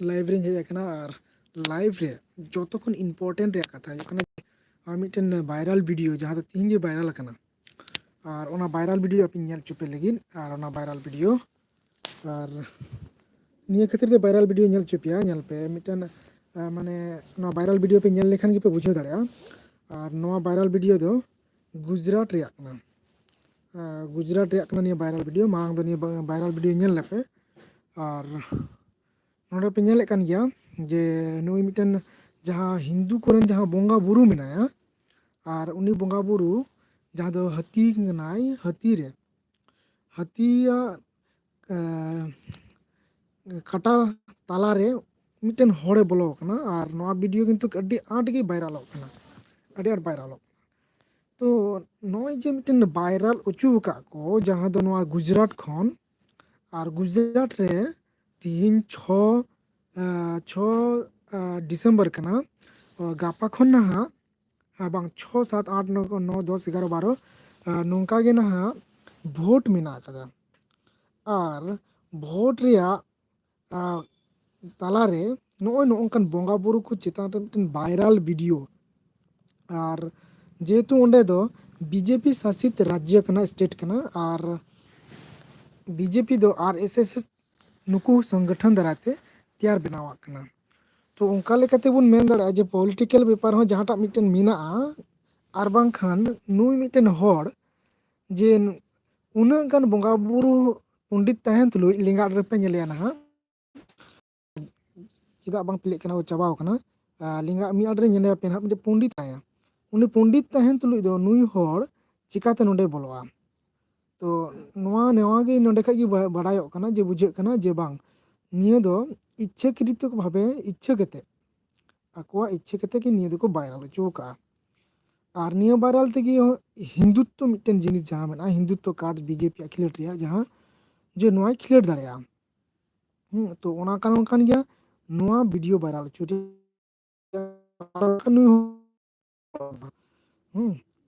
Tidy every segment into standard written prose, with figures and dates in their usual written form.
Live रे hedge आकना और live रे जो खन इम्पोर्टेंट रे कथा हुई कना और मिटन वायरल वीडियो जहाँ तीन जे वायरल कना और ओना वायरल वीडियो अपनी नेल चुपे लगिन और ओना वायरल वीडियो और निया खातिर ते वायरल वीडियो नेल चुपिया नेल पे मिटन माने नो वायरल वीडियो पे नेल लेखान गे पे बुझाव दाड़ेया और नो वायरल वीडियो दो गुजरात रे कना गुजरात रे कना निया वायरल वीडियो मांग दो निया वायरल वीडियो नेल लेपे और नोडे पे नेल कान गया जे नुई मिटन जहाँ हिंदू कोरेन जहाँ बोंगा बुरु मेनाया और उनी बोंगा बुरु जहाँ दो हाथी नाय हाथी रे हाथिया काटा ताला रे मिटन होड़े बोलो कना और नोआ वीडियो किंतु अड्डी आट गे वायरल कना अड्डी आट वायरल तो नोय जे मिटन वायरल उचु का को जहाँ दो नोआ गुजरात खन और गुजरात रे 3-6 कना गापा खन नहा बांग 6-7-8-9-10-11-12 नौका गे नहा भोट मेना कदा और भोट रिया तालारे नोय नोंकन बोंगा बुरु को चितान रे मिटन वायरल वीडियो और जेहेतु ओंडे दो बीजेपी शासित राज्य कना स्टेट कना और बीजेपी दो आरएसएस नुकु संगठन दराते तैयार बनावा कना तो उनका लेकाते बुन मेन दाड़ा जे पॉलिटिकल पेपर हो जहाँटा मिटन मेना आर बांखान नुई मिटन होड़ जे उन्ना गान बोंगा बुरु पंडित तहन तुलुई लिंगा रेपे नेलिया नहा चिदा बांग पिले कना चाबाव कना लिंगा मी आडरे नेले पे ना पंडित आया उनी पंडित तहन तुलुई दो नुई होड़ चिकाते नोंडे बोलोआ तो नोआ नेवा गे नोंडे खा गे बाड़ायोग कना जे बुझे कना जे बांग निया दो इच्छाकृत भावे इच्छा कते आकोआ इच्छा कते कि निया दो वायरल हचो का और निया वायरल तेगे हिंदुत्व मिटन जिनिस जहाँ मेना हिंदुत्व कार्ड बीजेपी खिलेट रिया जहाँ जे नोआ खिलेट दाड़ेया तो ओना कारण कान गया नोआ वीडियो वायरल हचो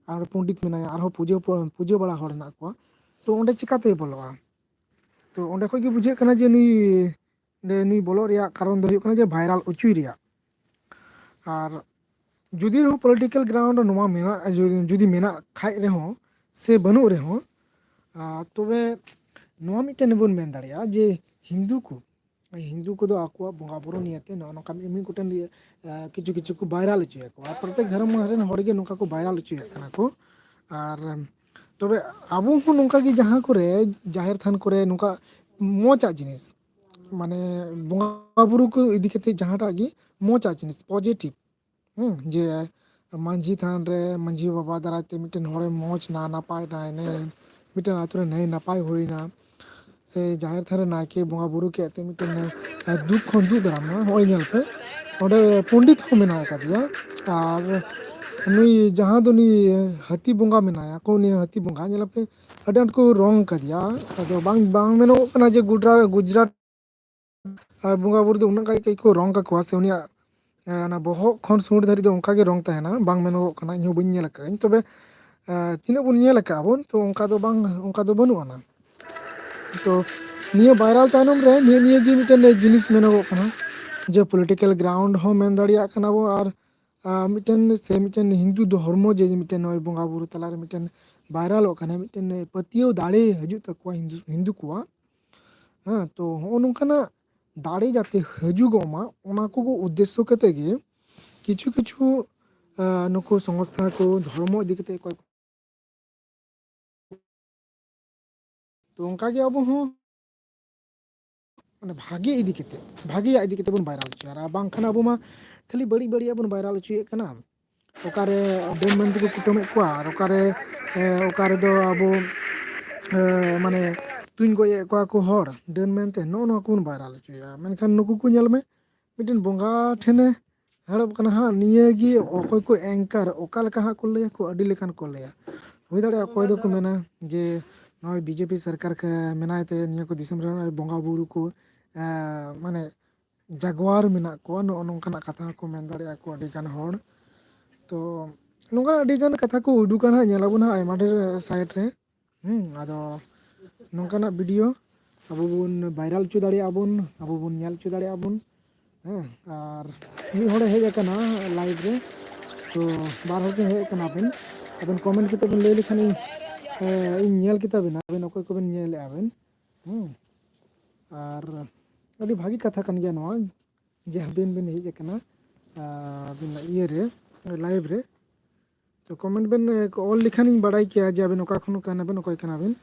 और पंडित मेनाया और पूजा पूजा बड़ा हड़ ना को तो ओंडे चिकाते बोलोआ तो ओंडे खय गे बुझे कना जे नुई बोलो रिया कारण दो हुयुग कना जे वायरल उचुई रिया और जुदी रहो पॉलिटिकल ग्राउंड नोआ मेना जुदी मेना खाय रेहो से बनु रेहो तबे नोआ मिटन बोन मेन दाड़ेया जे हिंदू को आको बोंगा बुरु नियते नोका मी गोटेन किछु किछु को वायरल हचुया को प्रत्येक धर्म रेन हड़गे नोका को वायरल हचुया कना को और तबे आबो हो नोका गे जहाँ करे जाहिर थान करे नोका मोचा जिनिस माने बोंगा बुरु को इदी कते जहाँटा गे मोचा जिनिस पॉजिटिव जे मांझी थान रे मांझी बाबा दाराते मिटन होड़े मोच ना नापाय ना मिटन आतुरे नहीं नापाय होइना से जाहिर थारे नायके बोंगा बुरु के ते मिटन दुख खन दुख दाराम ना होय नेल पे ओंडे पंडित को मेना कादिया और नुई जहाँ दो नुई हाथी बोंगा मेनाया को नुई हाथी बोंगा नेल पे अडे आंट को रंग कादिया अदो बांग बांग मेनो कना जे गुजरात बोंगा बुरु दो उन्ना काई को रंग का को से उनिया ना बोहक खन सूंड धारी दो उनका गे रंग तहना बांग मेनो कना इहो बइन नेल का तबे तीना बुन नेल का बोन तो उनका दो बांग उनका दो बनु आना तो निया वायरल तायनम रे निया गे मिटन जिनिस मेनो कना जे पॉलिटिकल ग्राउंड हो मेन दाड़िया कना बो और मिटन से मिटन हिंदू धर्म जे मिटन नय बोंगा बुरु तला रे मिटन वायरल कना मिटन पतियो दाड़े हजू तक हिंदू को हाँ तो हो नोंकाना दाड़े जाते हजुगोमा ओना को उद्देश्य कते गे किछु किछु नुको संस्था को धर्म इदी कते तो उनका गे अब हो भागे इदी कते भागे इदी कते बन वायरल हचुया बांग खाना अब मा खाली बड़ी बड़ी बन वायरल हचुए कना ओकारे डेन मेन को कुटुम को और ओकारे दो अब माने तुन गए को हर डेन मेनते नो को वायरल हचुया मेनखान नुकु को नेल में मिटन बोंगा ठेने हड़प कना हाँ निया गे अकय को एंकर ओका लेका हाँ को लया को अडी लेकान को लया हुई दाड़े अकय दो को मेना जे नय बीजेपी सरकार के मेनायते निया को दिसम रे बोंगा बुरु को माने जागवार मेना को नोंकाना कथा को मेन दाड़े को अडी गान हड़ तो नोंका अडी गान कथा को उडुकान हाँ नेलाबोन हाँ आयमा ढेर साइट रे आदो नोंकाना वीडियो ᱟᱵᱚ ᱵᱚᱱ ᱵᱷᱟᱭᱨᱟᱞ ᱦᱚᱪᱚ ᱫᱟᱲᱮᱭᱟᱜᱼᱟ ᱵᱚᱱ, ᱟᱵᱚ ᱵᱚᱱ ᱧᱮᱞ ᱦᱚᱪᱚ ᱫᱟᱲᱮᱭᱟᱜᱼᱟ ᱵᱚᱱ, ᱦᱮᱸ᱾ ᱟᱨ ᱢᱤᱫ ᱦᱚᱲᱮ ᱦᱮᱡ ᱟᱠᱟᱱᱟ ᱞᱟᱭᱤᱵᱷ ᱨᱮ, ᱛᱚ ᱵᱟᱨ ᱦᱚᱲ ᱵᱮᱱ ᱦᱮᱡ ᱟᱠᱟᱱᱟ ᱵᱮᱱ, ᱟᱵᱮᱱ ᱠᱚᱢᱮᱱᱴ ᱠᱟᱛᱮ ᱵᱮᱱ ᱞᱟᱹᱭ ᱞᱮᱠᱷᱟᱱ ᱤᱧ ᱧᱮᱞ ᱠᱮᱛᱟ ᱵᱮᱱᱟ ᱟᱵᱮᱱ ᱚᱠᱚᱭ ᱠᱚᱵᱮᱱ ᱧᱮᱞᱮᱜᱼᱟ ᱵᱮᱱ, ᱦᱮᱸ᱾ ᱟᱨ ᱟᱹᱰᱤ ᱵᱷᱟᱹᱜᱤ ᱠᱟᱛᱷᱟ ᱠᱟᱱ ᱜᱮᱭᱟ ᱱᱚᱣᱟ, ᱡᱮ ᱟᱵᱮᱱ ᱵᱮᱱ ᱦᱮᱡ ᱟᱠᱟᱱᱟ ᱟᱵᱮᱱᱟᱜ ᱤᱭᱟᱹᱨᱮ ᱞᱟᱭᱤᱵᱷ ᱨᱮ, ᱛᱚ ᱠᱚᱢᱮᱱᱴ ᱵᱮᱱ ᱚᱞ ᱞᱮᱠᱷᱟᱱ ᱤᱧ ᱵᱟᱲᱟᱭ ᱠᱮᱭᱟ ᱡᱮ ᱟᱵᱮᱱ ᱚᱠᱟ ᱠᱷᱚᱱ ᱠᱟᱱᱟᱵᱮᱱ, ᱚᱠᱚᱭ ᱠᱟᱱᱟᱵᱮᱱ᱾